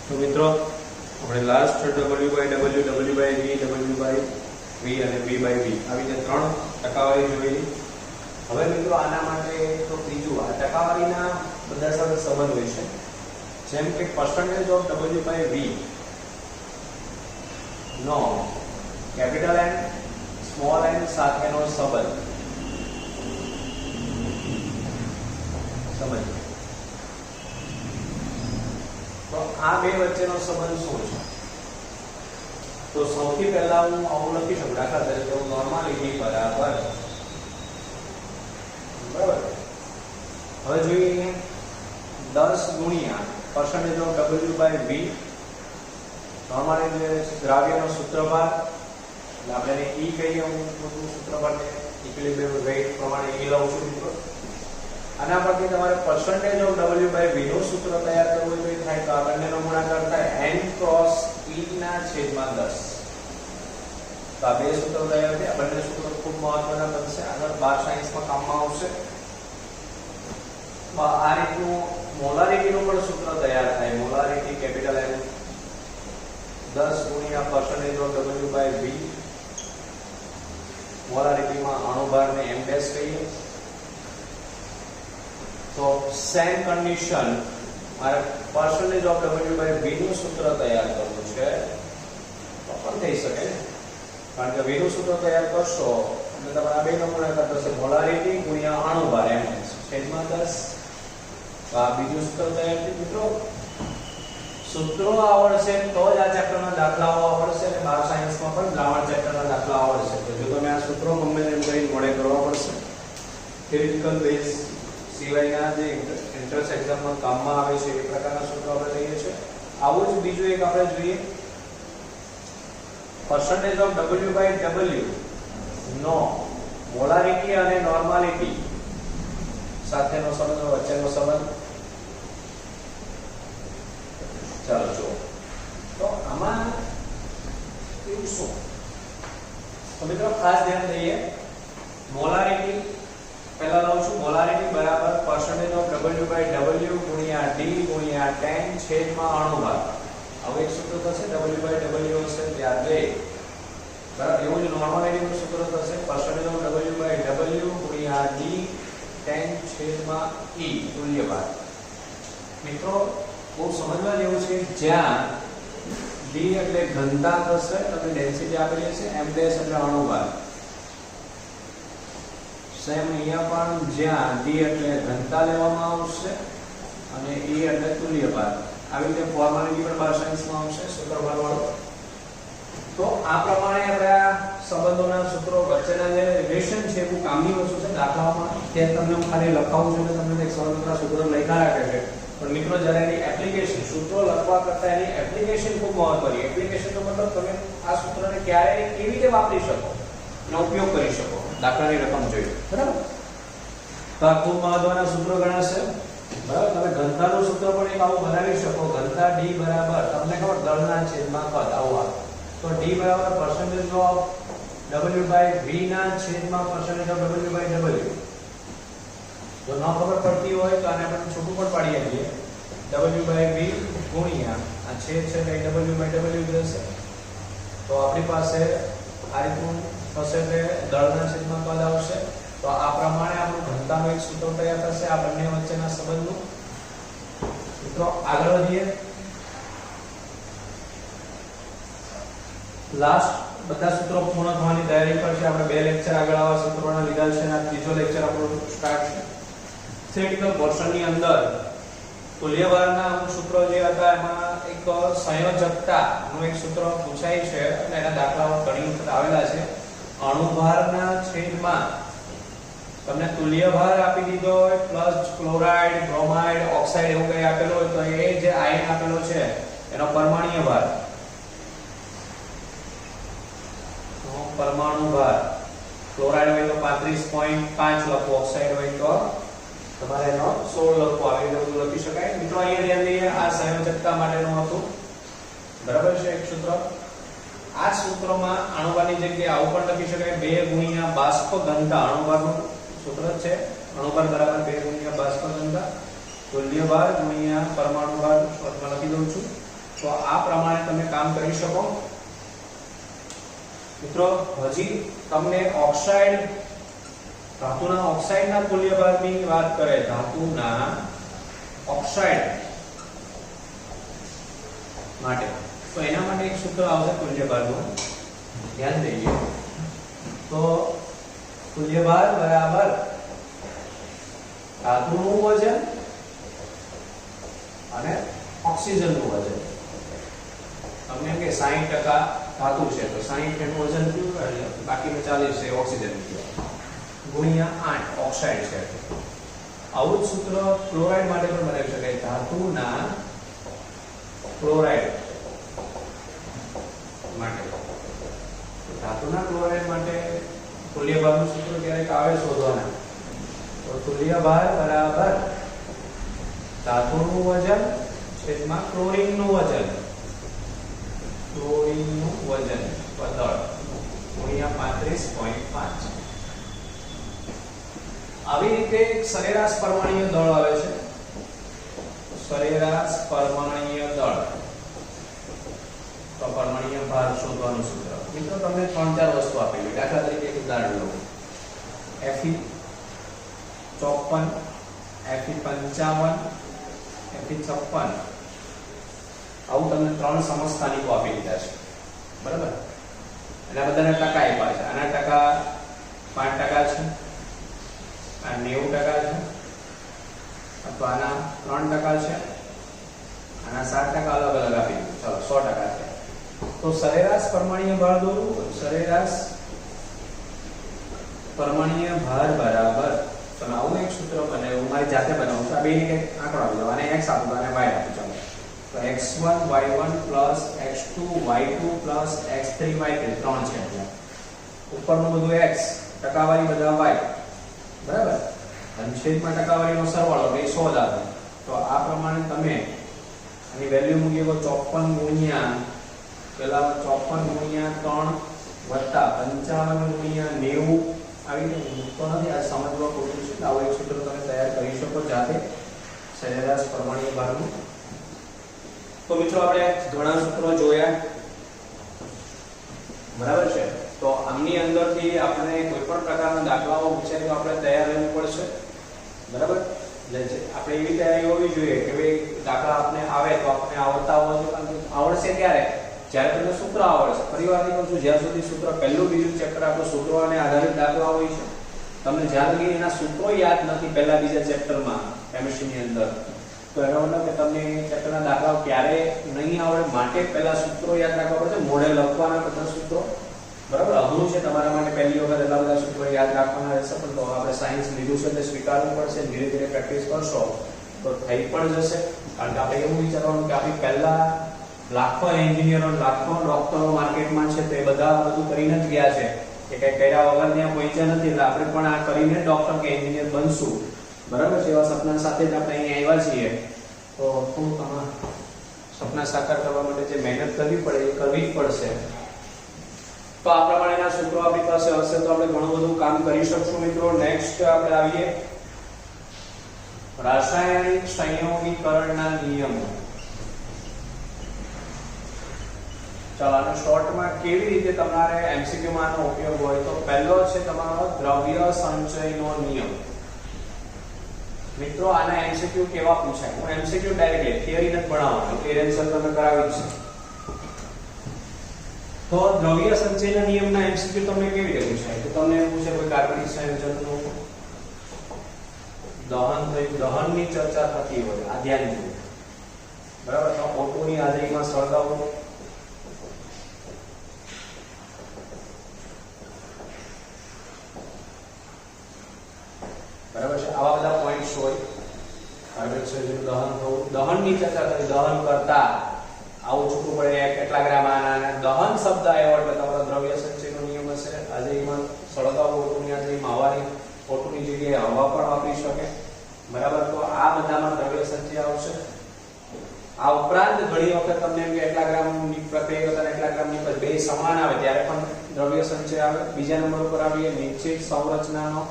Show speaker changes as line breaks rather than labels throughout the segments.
તો મિત્રો આપણે લાસ્ટ W/W/V અને V/V આવી જે ત્રણ ટકાવારી જોઈ. હવે મિત્રો આના માટે તો ત્રીજું આ ટકાવારીના બધા સાથે સંબંધ હોય છે, જેમ કે percentage of W/V નો કેપિટલ N સ્મોલ n સાથેનો સંબંધ સમજ. તો આ બે વચ્ચેનો સંબંધ શું છે? તો સૌથી પહેલા હું આવું લખી શકું, દાખલા તરીકે હું નોર્માલિટી બરાબર બરાબર. હવે જોઈએ 10 ગુણ્યા percentage of W/V નોર્માલી જે દ્રાવ્યનો સૂત્રભાર, એટલે આપણે એને E કહીએ, હું બધું સૂત્રભારને ઇક્વિલિબ્રિયમ વેઇટ પ્રમાણે E લઉં છું મિત્રો. આના પરથી તમારે percentage of W/V નું સૂત્ર તૈયાર કરવું હોય તો થાય તો આ બંનેનો ગુણાકાર થાય n ક્રોસ E ના છેદમાં 10. તો આ બે સૂત્રો તૈયાર થયા. આ બંને સૂત્રો ખૂબ મહત્વના બનશે, આગળ 12 સાયન્સમાં કામમાં આવશે. આ રીતનું મોલારિટીનું પણ સૂત્ર તૈયાર થાય. મોલારિટી કેપિટલ N 10 ગુણ્યા percentage of W/V. મોલારિટીમાં અણુભારને m dash કહીએ. તો સેમ કન્ડિશન મારે percentage of W/V નું સૂત્ર તૈયાર કરવું છે તો પણ થઈ શકે, કારણ કે V નું સૂત્ર તૈયાર કરશો એટલે તમારે આ બેનો ગુણાકાર થશે મોલારિટી ગુણ્યા અણુભાર m છેદમાં 10. તો આ બીજું સૂત્ર તૈયાર થયું. મિત્રો સૂત્રો આવડશે તો જ આ ચેપ્ટરના દાખલાઓ આવડશે, અને 12 સાયન્સમાં પણ દ્રાવણ ચેપ્ટરના દાખલા આવડશે. તો જો તમે આ સૂત્રો ગમે તેમ કરીને મોડે કરવા પડશે. થિયરિટિકલ બેઝ સિવાયના જે એન્ટ્રન્સ એક્ઝામમાં કામમાં આવે છે એ પ્રકારના સૂત્રો આપણે લઈએ છીએ. આવું જ બીજું એક આપણે જોઈએ, percentage of W/W નો મોલારિટી અને નોર્માલિટી સાથેનો સંબંધ, વચ્ચેનો સંબંધ. ચાલો જો તો આમાં એવું શું, તો મિત્રો ખાસ ધ્યાન દઈએ. મોલારિટી પહેલા લઉં છું, મોલારિટી બરાબર percentage of W/W ગુણ્યા D ગુણ્યા 10 છેદમાં અણુભાર. હવે એક સૂત્ર થશે W/W હશે ત્યાં 2 બરાબર. એવું જ નોર્માલિટીનું સૂત્ર થશે percentage of W/W ગુણ્યા D 10 છેદમાં E તુલ્યભાર. મિત્રો બહુ સમજવા જેવું છે, જ્યાં D એટલે ઘનતા થશે, તમે ડેન્સિટી આપેલી છે, m ડેશ એટલે અણુભાર. સેમ અહીંયા પણ જ્યાં D એટલે ઘનતા લેવામાં આવશે અને E એટલે તુલ્યભાર. આવી રીતે ફોર્માલિટી પણ 12 સાયન્સમાં આવશે સૂત્રભાર વાળો. તો આ પ્રમાણે આપણે આ સંબંધોના સૂત્રો વચ્ચેના જે રિલેશન છે એ કામની વસ્તુ છે. દાખલાઓમાં ત્યાં તમને હું ખાલી લખાવું છું એટલે તમને એક સરળતા સૂત્ર લખ્યા રાખે છે, પણ મિત્રો જ્યારે એની એપ્લિકેશન, સૂત્રો લખવા કરતા એની એપ્લિકેશન ખૂબ મહત્વની. એપ્લિકેશન નો મતલબ તમે આ સૂત્રને ક્યારે કેવી રીતે વાપરી શકો, એનો ઉપયોગ કરી શકો, દાખલાની રકમ જોઈએ બરાબર. તો આ ખૂબ મહત્વના સૂત્રો ગણાશે બરાબર. તમે ઘનતાનું સૂત્ર પણ એક આવું બનાવી શકો, ઘનતા D બરાબર તમને ખબર દળના છેદમાં કદ આવું આવે. તો D બરાબર percentage of W/V ના છેદમાં percentage of W/W. જો ન ખબર પડતી હોય તો આને આપણે છોટું પણ પાડી આપીએ, W/V ગુણ્યા આ છેદ છે એટલે W/W જશે. તો આપણી પાસે આ રીતનું થશે એટલે દળના છેદમાં કદ આવશે. તો આ પ્રમાણે આપણું ઘનતાનું એક સૂત્ર તૈયાર થશે આ બંને વચ્ચેના સંબંધનું. મિત્રો આગળ વધીએ. લાસ્ટ બધા સૂત્રો પૂર્ણ થવાની તૈયારી પર છે. આપણે બે લેક્ચર આગળ આવા સૂત્રોના લીધા છે અને આ ત્રીજો લેક્ચર આપણો સ્ટાર્ટ છે. થિયરિટિકલ પોર્શનની અંદર તુલ્યભારના સૂત્રો જે હતા એમાં એક સંયોજકતાનું એક સૂત્ર પૂછાય છે અને એના દાખલાઓ ઘણી વખત આવેલા છે. અણુભારના છેદમાં તમને તુલ્યભાર આપી દીધો હોય પ્લસ ક્લોરાઇડ, બ્રોમાઇડ, ઓક્સાઇડ એવું કંઈ આપેલું હોય તો એ જે આયન આપેલો છે એનો પરમાણ્વીય ભાર, પરમાણુ ભાર ક્લોરાઇડ હોય તો 35.5 લખો, ઓક્સાઇડ હોય તો તમારે એનો 16 લખો, આવી રીતે બધું લખી શકાય. મિત્રો અહીંયા ધ્યાન દઈએ, આ સંયોજકતા માટેનું હતું બરાબર છે એક સૂત્ર. આ સૂત્રમાં અણુભારની જગ્યાએ આવું પણ લખી શકાય 2 ગુણ્યા બાષ્પ ઘનતા. અણુભારનું સૂત્ર છે અણુભાર બરાબર 2 ગુણ્યા બાષ્પ ઘનતા તુલ્યભાર ગુણ્યા પરમાણુ ભાર. શોર્ટમાં લખી દઉં છું તો આ પ્રમાણે તમે કામ કરી શકો મિત્રો। હજી તમને ઓક્સાઇડ ધાતુના ઓક્સાઇડના તુલ્યભારની વાત કરે, ધાતુના ઓક્સાઇડ માટે તો એના માટે એક સૂત્ર આવશે તુલ્યભારનું, ધ્યાન દઈએ તો તુલ્યભાર બરાબર ધાતુનું વજન અને ઓક્સિજનનું વજન। તમને એમ કે 60% ધાતુ છે તો 60 એનું વજન થયું, બાકીનું 40 છે ઓક્સિજન ગુણ્યા 8 ઓક્સાઇડ છે। આવું જ સૂત્ર ક્લોરાઇડ માટે પણ બનાવી શકાય, ધાતુના ક્લોરાઇડ માટે। ધાતુના ક્લોરાઇડ માટે તુલ્યભારનું સૂત્ર ક્યારેક આવે શોધવાના, તો તુલ્યભાર બરાબર ધાતુનું વજન છેદમાં ક્લોરીનનું વજન, ક્લોરીનનું વજન દળ ગુણ્યા 35.5। આવી રીતે એક સરેરાશ પરમાણ્વીય દળ આવે છે, સરેરાશ પરમાણ્વીય દળ તો પરમાણ્વીય ભાર શોધવાનું સૂત્ર। મિત્રો તમને 3-4 વસ્તુ આપેલી, દાખલા તરીકે એક ઉદાહરણ લો, Fe 54, Fe 55, Fe 56, આવું તમને 3 સમસ્થાનિકો આપી દીધા છે, બરાબર? અને આ બધાના ટકા આપ્યા છે, આના ટકા 5% છે, આ 90% છે, અથવા આના 3% છે, આના 7% અલગ અલગ આપી દીધું, ચલો 100% છે। તો સરેરાશ પરમાણ્વીય ભાર દોરું, સરેરાશ પરમાણ્વીય ભાર બરાબર, તમે આવું એક સૂત્ર બને, હું મારી જાતે બનાવું છું, આ બેને એક આંકડો આપી દો, આને x આપો અને y આપો, ચાલો તો x1 y1 x2 y2 x3 y3 3 છે, એટલે ઉપરનું બધું x, ટકાવારી બધા y, બરાબર? અને છેદમાં ટકાવારીનો સરવાળો એટલે 100 જ આવે। તો આ પ્રમાણે તમે આની વેલ્યુ મૂકીએ તો 54 ગુણ્યા પેલા 54 ગુણ્યા 3 વત્તા 55 ગુણ્યા 90 આવી રીતે મૂકતો નથી, આ સમજવા પૂરતું છે। આવું એક સૂત્ર તમે તૈયાર કરી શકો જાતે સરેરાશ પરમાણ્વીય ભારનું। તો મિત્રો આપણે ઘણા સૂત્રો જોયા, બરાબર છે? તો આમની અંદરથી આપણે કોઈ પણ પ્રકારના દાખલાઓ પૂછાય તો આપણે તૈયાર રહેવું પડશે, બરાબર? એટલે આપણે એવી તૈયારી હોવી જોઈએ કે ભાઈ દાખલા આપણે આવે તો આપણે આવડતા હોવા જોઈએ, આવડશે ત્યારે જ્યારે તમને સૂત્ર આવડશે। ફરીવારથી કહું છું, જ્યાં સુધી સૂત્ર પહેલું બીજું ચેપ્ટર આપણું સૂત્રોને આધારિત દાખલા હોય છે, તમને જ્યાં લગી એના સૂત્રો યાદ નથી પહેલા બીજા ચેપ્ટરમાં કેમિસ્ટ્રીની અંદર, તો એનો મતલબ કે તમને ચેપ્ટરના દાખલાઓ ક્યારે નહીં આવડે, માટે પહેલા સૂત્રો યાદ રાખવા પડશે, મોઢે લખવાના બધા સૂત્રો, બરાબર? અઘરું છે તમારા માટે પહેલી વખત એટલા બધા સૂત્રો યાદ રાખવાના રહેશે, પણ તો આપણે સાયન્સ લીધું છે એટલે સ્વીકારવું પડશે, ધીરે ધીરે પ્રેક્ટિસ કરશો તો થઈ પણ જશે। કારણ કે આપણે એવું વિચારવાનું કે આપણી પહેલા લાખો એન્જિનિયરો, લાખો ડોક્ટરો માર્કેટમાં છે, તે બધા બધું કરીને જ ગયા છે, કે કઈ કર્યા વગર ત્યાં પહોંચ્યા નથી, એટલે આપણે પણ આ કરીને ડોક્ટર કે એન્જિનિયર બનશું, બરાબર છે? એવા સપના સાથે જ આપણે અહીંયા આવ્યા છીએ, તો થોડું તમારે સપના સાકાર કરવા માટે જે મહેનત કરવી પડે એ કરવી જ પડશે। તો આ પ્રમાણેના સૂત્રો આપણી પાસે હશે તો આપણે ઘણું બધું કામ કરી શકશું મિત્રો। નેક્સ્ટ આપણે આવીએ રાસાયણિક સંયોગીકરણના નિયમો। ચાલો આનો શોર્ટમાં કેવી રીતે તમારે એમસીક્યુ માં આનો ઉપયોગ હોય, તો પહેલો છે તમારો દ્રવ્ય સંચયનો નિયમ। મિત્રો આના એમસીક્યુ કેવા પૂછાય, હું એમસીક્યુ ડાયરેક્ટલી થિયરી નથી ભણાવવાનો, થિયરી આન્સર તમે કરાવી છે। તો દ્રવ્ય સંચયના નિયમના એમસીક્યુ તમને કેવી રીતે પૂછાય, તો તમને એમ પૂછે કોઈ કાર્બનિક સંયોજનનું દહન થયું, દહનની ચર્ચા થતી હોય, આ ધ્યાન દો, બરાબર? તો O2 ની હાજરીમાં સળગાવવું, બરાબર છે? આવા બધા પોઈન્ટ્સ હોય, કાર્બનિક સંયોજનનું દહન થવું, દહનની ચર્ચા કરી, દહન કરતા આવું છૂટું પડે કેટલા ગ્રામ આના, દહન શબ્દ આવ્યો એટલે તમારો દ્રવ્ય સંચયનો નિયમ હશે। હાજરીમાં સળગાવવું, O2 ની હાજરીમાં હવાની, O2 ની જગ્યાએ હવા પણ વાપરી શકે, બરાબર? તો આ બધામાં દ્રવ્ય સંચય આવશે। આ ઉપરાંત ઘણી વખત તમને એમ કે એટલા ગ્રામની પ્રક્રિયા કરતા એટલા ગ્રામની પર બે સમાન આવે ત્યારે પણ દ્રવ્ય સંચય આવે। બીજા નંબર પર આવીએ નિશ્ચિત સંરચનાનો,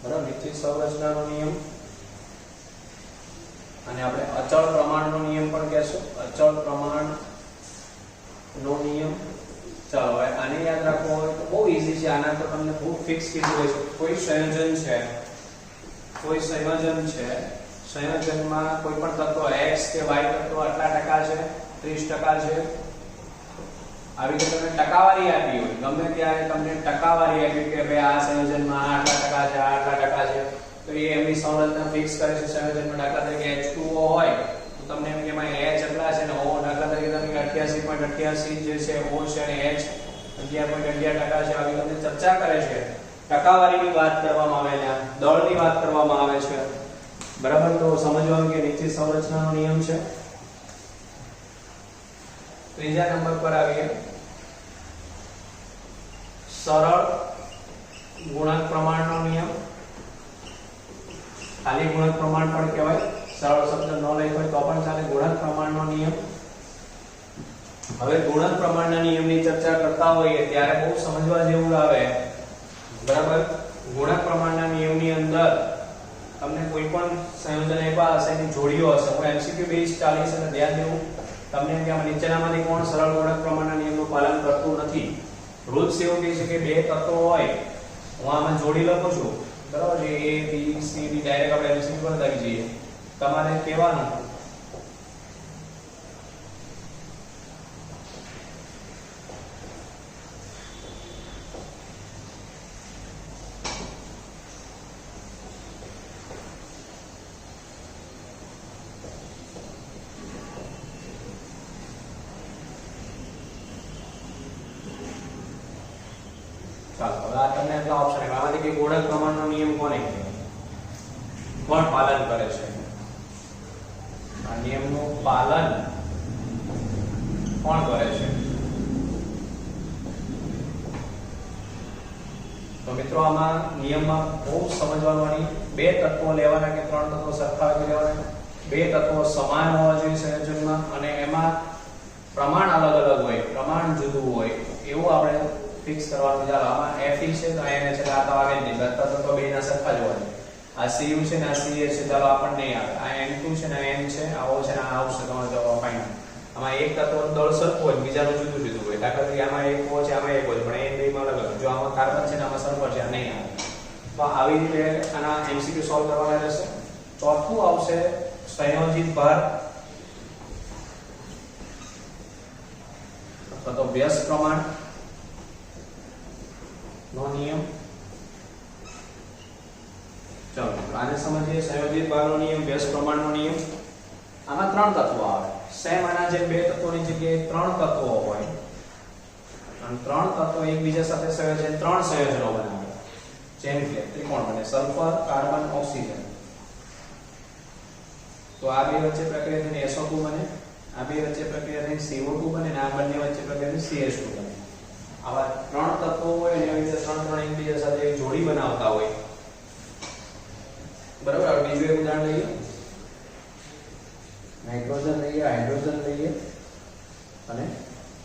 બરાબર? નિશ્ચિત સંરચનાનો નિયમ અને આપણે અચળ પ્રમાણનો નિયમ પણ કહેશું. અચળ પ્રમાણનો નિયમ. ચાલો હવે આને યાદ રાખવો હોય તો બહુ ઈઝી છે. આના તો તમને બહુ ફિક્સ કીધું હોય છે. કોઈ સંયોજન છે, સંયોજનમાં કોઈ પણ તત્વ x કે y તત્વ આટલા ટકા છે, 30% છે, આવી રીતે તમને ટકાવારી આપી હોય, ગમે ત્યારે તમને ટકાવારી આપી કે ભાઈ આ સંયોજનમાં આટલા ટકા છે, આટલા ટકા છે, તો એ એમની સંરચના ફિક્સ કરે છે. સંયોજનમાં દાખલા તરીકે H2O હોય તો તમને એમ કે એમાં H એટલા છે ને O દાખલા તરીકે તમે 88.88 જે છે O છે અને H 11.11% છે. આવી તમને ચર્ચા કરે છે. ટકાવારીની વાત કરવામાં આવે છે, દળની વાત કરવામાં આવે છે. બરાબર, તો સમજવાનું કે નીચે સંરચનાનો નિયમ છે. ત્રીજા નંબર પર આવીએ, સરળ ગુણક પ્રમાણનો નિયમ. ખાલી ગુણક પ્રમાણ પણ કહેવાય, સરળ શબ્દ ન લખ્યો હોય તો પણ ચાલે. ગુણક પ્રમાણનો નિયમ. હવે ગુણક પ્રમાણના નિયમની ચર્ચા કરતા હોઈએ ત્યારે બહુ સમજવા જેવું આવે. બરાબર, ગુણક પ્રમાણના નિયમની અંદર તમને કોઈ પણ સંયોજન આપ્યા હશે એની જોડીઓ હશે. હું MCQ બેઝ 40 અને ધ્યાન દેવું. તમને એમ કે આમાં નીચેનામાંથી કોણ સરળ ગુણક પ્રમાણના નિયમનું પાલન કરતું નથી? રૂલ્સ એવું કહે છે કે બે તત્વો હોય, હું આમાં જોડી લખું છું, બરાબર છે, A B C D direct આપણે MCQ પર આવી જઈએ. તમારે કહેવાનું ઓપ્શન આમાંથી કે ગુણક પ્રમાણનો નિયમ કોને કહેવાય, કોણ પાલન કરે છે? આ નિયમનું પાલન કોણ કરે છે? તો મિત્રો આમાં નિયમમાં બહુ સમજવાની, બે તત્વો લેવાના કે ત્રણ તત્વો સરખા લેવાના, બે તત્વો સમાન હોવા જોઈએ સંયોજનમાં, અને એમાં પ્રમાણ અલગ અલગ હોય, પ્રમાણ જુદું હોય એવું આપણે ફિક્સ કરવાનું. ચાલો આમાં Fe છે તો NH એટલે આ તો આવે જ નહીં, બધા તત્વો બેના સરખા જ હોય. આ Cu છે ને આ Ca છે, ચાલો આપણને નહીં આવે. આ N2 છે ને N છે, આવો છે ને આ આવશે, તમારો જવાબ ફાઇનલ. આમાં એક તત્વનું દળ સરખું હોય, બીજાનું જુદું જુદું હોય. દાખલા તરીકે આમાં એક O છે, આમાં એક O છે, પણ એ બેમાં અલગ અલગ. જો આમાં કાર્બન છે ને આમાં સલ્ફર છે, આ નહીં આવે. તો આવી રીતે આના MCQ સોલ્વ કરવાના રહેશે. ચોથું આવશે સંયોજિત ભાર અથવા તો વ્યસ્ત પ્રમાણ નો નિયમ. ચલો આને સમજીએ. સંયોજિત ભારનો નિયમ, વ્યસ્ત પ્રમાણનો નિયમ. આમાં ત્રણ તત્વો આવે. સેમ આના જે બે તત્વોની જગ્યાએ ત્રણ તત્વો હોય, અને ત્રણ તત્વો એકબીજા સાથે સંયોજન, ત્રણ સંયોજનો બનાવે. જેમ કે ત્રિકોણ બને, સલ્ફર, કાર્બન, ઓક્સિજન. તો આ બે વચ્ચે પ્રક્રિયા થઈને SO2 બને, આ બે વચ્ચે પ્રક્રિયા થઈને CO2 બને, અને આ બંને વચ્ચે પ્રક્રિયા થઈને CH2 બને. આવા ત્રણ તત્વો હોય અને એવી રીતે ત્રણ એકબીજા સાથે એક જોડી બનાવતા હોય. બરાબર, હવે બીજું એક ઉદાહરણ લઈએ. નાઇટ્રોજન લઈએ, હાઇડ્રોજન લઈએ અને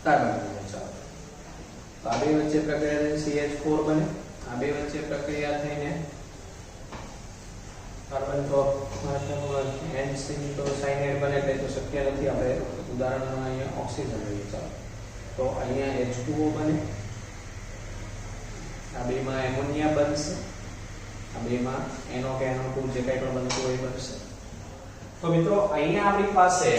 કાર્બન લઈએ. ચાલો, તો આ બે વચ્ચે પ્રક્રિયા થઈને CH4 બને, આ બે વચ્ચે પ્રક્રિયા થઈને કાર્બન તો NC તો સાયનાઇડ બને, એટલે તો શક્ય નથી. આપણે ઉદાહરણમાં અહીંયા ઓક્સિજન લઈએ. ચાલો, તો અહીંયા H2O બને, આ બેમાં એમોનિયા બનશે, આ બેમાં NO કે NO2 જે કંઈ પણ બનતું હોય બનશે. તો મિત્રો અહીંયા આપણી પાસે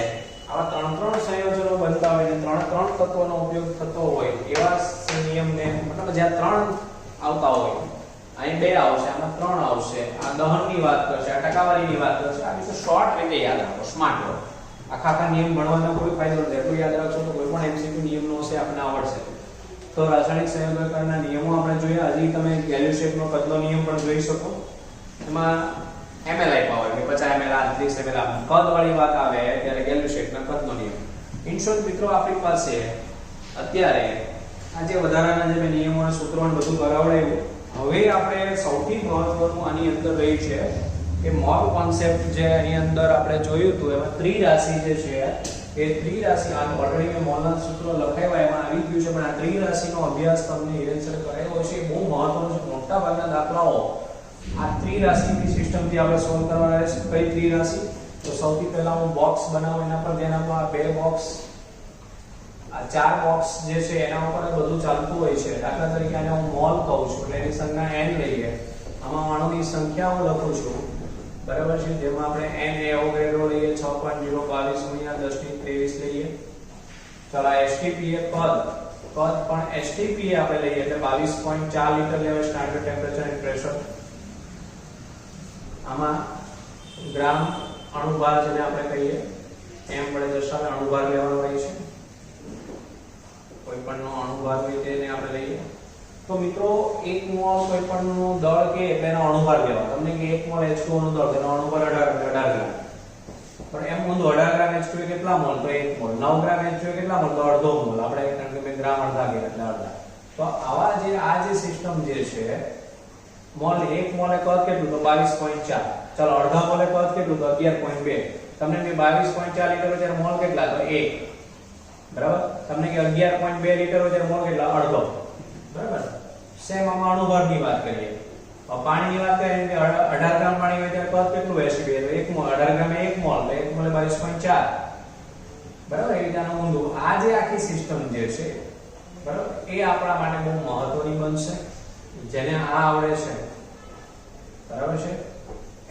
આવા ત્રણ સંયોજનો બનતા હોય અને ત્રણ તત્વોનો ઉપયોગ થતો હોય એવા નિયમને, મતલબ જ્યાં ત્રણ આવતા હોય, અહીં બે આવશે, આમાં ત્રણ આવશે. આ દહનની વાત કરશે, આ ટકાવારીની વાત કરશે. આ વિશે શોર્ટ રીતે યાદ રાખો, સ્માર્ટ વર્ક. આખા નિયમ ભણવાનો કોઈ ફાયદો નથી. એટલું યાદ રાખશો તો કોઈ પણ MCQ નિયમનો હશે આપણને આવડશે. તો રાસાયણિક સંયોજકતાના નિયમો આપણે જોયા. હજી તમે ગેલ્યુશેકનો કદનો નિયમ પણ જોઈ શકો. એમાં ml આપ્યા હોય કે 50 ml, 30 ml, કદ વાળી વાત આવે ત્યારે ગેલ્યુશેકના કદનો નિયમ. ઇન શોર્ટ મિત્રો આપણી પાસે અત્યારે આ જે વધારાના જે નિયમો અને સૂત્રો અને બધું કરાવડાયું, હવે આપણે સૌથી મહત્વનું આની અંદર રહી છે કે મોલ કોન્સેપ્ટ જે આની અંદર આપણે જોયું હતું, એમાં ત્રિરાશિ જે છે એ ત્રિરાશિ આ ઓલરેડી મેં મોલના સૂત્રો લખાવ્યા એમાં આવી ગયું છે, પણ આ ત્રિરાશિનો અભ્યાસ તમને હિરેન્સર કરાયો છે. બહુ મહત્વનું છે. મોટા ભાગના દાખલાઓ આ ત્રિરાશિની સિસ્ટમથી આપણે સોલ્વ કરવાના રહેશે. કઈ ત્રિરાશિ? તો સૌથી પહેલા હું બોક્સ બનાવું એના પર ધ્યાન આપો. આ બે બોક્સ, આ ચાર બોક્સ જે છે એના ઉપર બધું ચાલતું હોય છે. દાખલા તરીકે આને હું મોલ કહું છું એટલે એની સંખ્યા n લઈએ. આમાં અણુની સંખ્યા હું લખું છું, બરાબર છે, જેમાં આપણે n એવોગેડ્રો લઈએ 6.022 ગુણ્યા 1023 લઈએ. ચાલો STP એ કદ પણ STP આપણે લઈએ એટલે 22.4 લીટર લેવાય સ્ટાન્ડર્ડ ટેમ્પરેચર એન્ડ પ્રેશર. આમાં ગ્રામ અણુભાર જેને આપણે કહીએ એમ વડે દર્શાવે અણુભાર લેવાનો હોય છે. કોઈ પણનો અણુભાર હોય તેને આપણે લઈએ. તો મિત્રો 1 મોલ કોઈ પણનું દળ કે એટલે એનો અણુભાર લેવાનો. તમને કે 1 મોલ H2O નું દળ તેનો અણુભાર 18 ગ્રામ. પણ એમ હું 18 ગ્રામ H2O કેટલા મોલ? તો 1 મોલ. 9 ગ્રામ H2O કેટલા મોલ? તો અડધો મોલ. આપણે કારણ કે ગ્રામ અડધા ગયા એટલે અડધા. તો આવા જે આ જે સિસ્ટમ જે છે મોલ 1 મોલે કદ કેટલું? તો 22.4. ચાલો અડધા મોલે કદ કેટલું? તો 11.2. તમને કે 22.4 લીટર હોય ત્યારે મોલ કેટલા? તો 1. બરાબર. તમને કે 11.2 લીટર હોય ત્યારે મોલ કેટલા? અડધો. બરાબર. સેમ આમાં અણુભારની વાત કરીએ. પાણીની વાત કરીએ કે 18 ગ્રામ પાણી હોય ત્યારે કદ કેટલું હશે? તો 1 મોલ. 18 ગ્રામ એ 1 મોલ એટલે 1 મોલે 22.4. બરાબર. એ રીતના ઊંધું આ જે આખી સિસ્ટમ જે છે બરાબર એ આપણા માટે બહુ મહત્વની બનશે. જેને આ આવડે છે બરાબર છે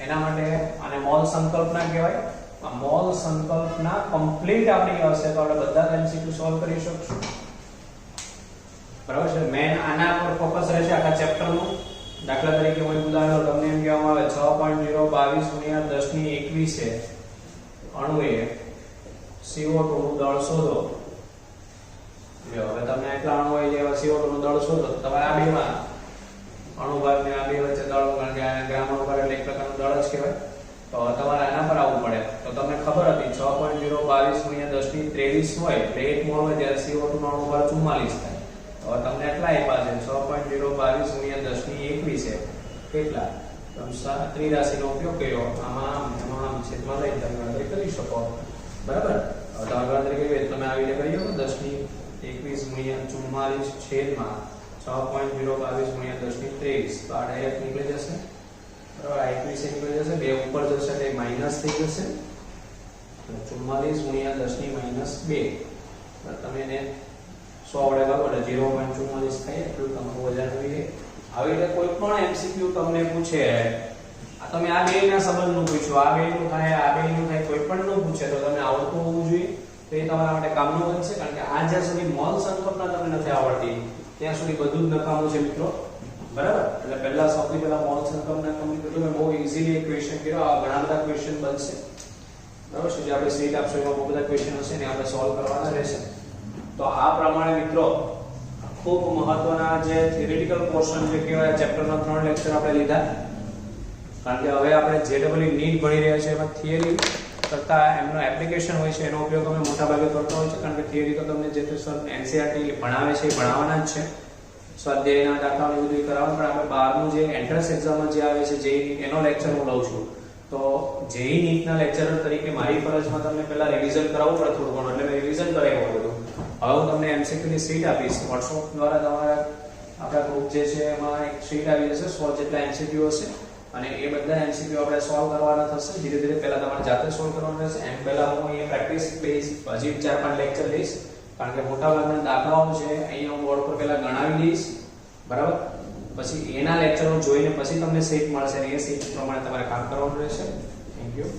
એના માટે આને મોલ સંકલ્પના કહેવાય. આ મોલ સંકલ્પના કમ્પ્લીટ આપણી હશે તો આપણે બધા MCQ સોલ્વ કરી શકશું. બરાબર છે. મેન આના પર ફોકસ રહેશે આખા ચેપ્ટરનું. દાખલા તરીકે કોઈ ઉદાહરણ તમને એમ કહેવામાં આવે 6.022 ગુણ્યા 1021 છે અણુએ CO2 નું દળ શોધો. જો હવે તમને એટલા અણુ હોય જેવા CO2 નું દળ શોધો તો તમારે આ બેમાં અણુભાર ને આ બે વચ્ચે દળ, કારણ કે આ ગ્રામ અણુભાર એટલે એક પ્રકારનું દળ જ કહેવાય. તો તમારે આના પર આવવું પડે. તો તમને ખબર હતી 6.022 ગુણ્યા 1023 હોય એટલે 1 મોલ હોય ત્યારે CO2 નો અણુભાર 44 થાય. હવે તમને એટલા આપ્યા છે 6.022 ગુણ્યા 1021 છે કેટલા? તમે ત્રિરાશીનો ઉપયોગ કર્યો આમાં છેદમાં લઈ તમે ગણતરી કરી શકો. બરાબર. હવે તમે ગણતરી કરી તમે આવી રીતે કરી શકો 1021 ગુણ્યા 44 છેદમાં 6.022 ગુણ્યા 1023 તો આ ડાયરેક્ટ નીકળી જશે. બરાબર. આ 21 નીકળી જશે, બે ઉપર જશે એટલે માઈનસ થઈ જશે. 44 ગુણ્યા 10 ની -2 તમે એને 100 વડે ભાગો એટલે 0.44 થાય એટલું તમારું વજન હોય. આવી રીતે કોઈ પણ MCQ તમને પૂછે આ તમે આ બેના સંબંધનું પૂછો, આ બેનું થાય આ બેનું થાય, કોઈ પણ નું પૂછે તો તમને આવડતું હોવું જોઈએ. તો એ તમારા માટે કામનું બનશે. કારણ કે આ જ્યાં સુધી મોલ સંકલ્પના તમને નથી આવડતી ત્યાં સુધી બધું જ નકામું છે મિત્રો. બરાબર. એટલે પહેલા સૌથી પહેલા મોલ સંકલ્પના કમ્પ્લીટ કરો. મેં બહુ ઈઝીલી એક ક્વેશ્ચન કર્યો. આ ઘણા બધા ક્વેશ્ચન બનશે. બરાબર છે. જે આપણે સીટ આપશો એમાં બહુ બધા ક્વેશ્ચન હશે ને આપણે સોલ્વ કરવાના રહેશે. તો આ પ્રમાણે મિત્રો ખૂબ મહત્વના જે થિયરિટિકલ પોર્શન જે કહેવાય ચેપ્ટરના 3 લેક્ચર આપણે લીધા. કારણ કે હવે આપણે JEE નીટ ભણી રહ્યા છીએ એમાં થિયરી કરતા એમનો એપ્લિકેશન હોય છે એનો ઉપયોગ અમે મોટા ભાગે કરતા હોય છે. કારણ કે થિયરી તો તમને જે સર NCERT ભણાવે છે એ ભણાવવાના જ છે. સ્વાધ્યાયના દાખલાઓ બધું કરાવવાનું. પણ આપણે બહારનું જે એન્ટ્રન્સ એક્ઝામમાં જે આવે છે JEE એનો લેક્ચર હું લઉં છું. તો JEE નીટના લેક્ચરર તરીકે મારી ફરજમાં તમને પહેલા રિવિઝન કરાવવું પડે થોડું ઘણું. એટલે મેં રિવિઝન કરાવ્યું બધું. હવે હું તમને MCQ ની શીટ આપીશ. WhatsApp દ્વારા તમારા આપણા ગ્રુપ જે છે એમાં એક શીટ આવી જશે 100 જેટલા MCQ હશે અને એ બધા MCQ આપણે સોલ્વ કરવાના થશે. ધીરે ધીરે પહેલા તમારે જાતે સોલ્વ કરવાનું રહેશે. એમ પહેલા હું અહીંયા પ્રેક્ટિસ બેઝ હજી 4-5 લેક્ચર લઈશ. કારણ કે મોટા ભાગના દાખલાઓ છે અહીંયા હું બોર્ડ પર પહેલા ગણાવી દઈશ. બરાબર. પછી એના લેક્ચરો જોઈને પછી તમને શીટ મળશે અને એ શીટ પ્રમાણે તમારે કામ કરવાનું રહેશે. Thank you.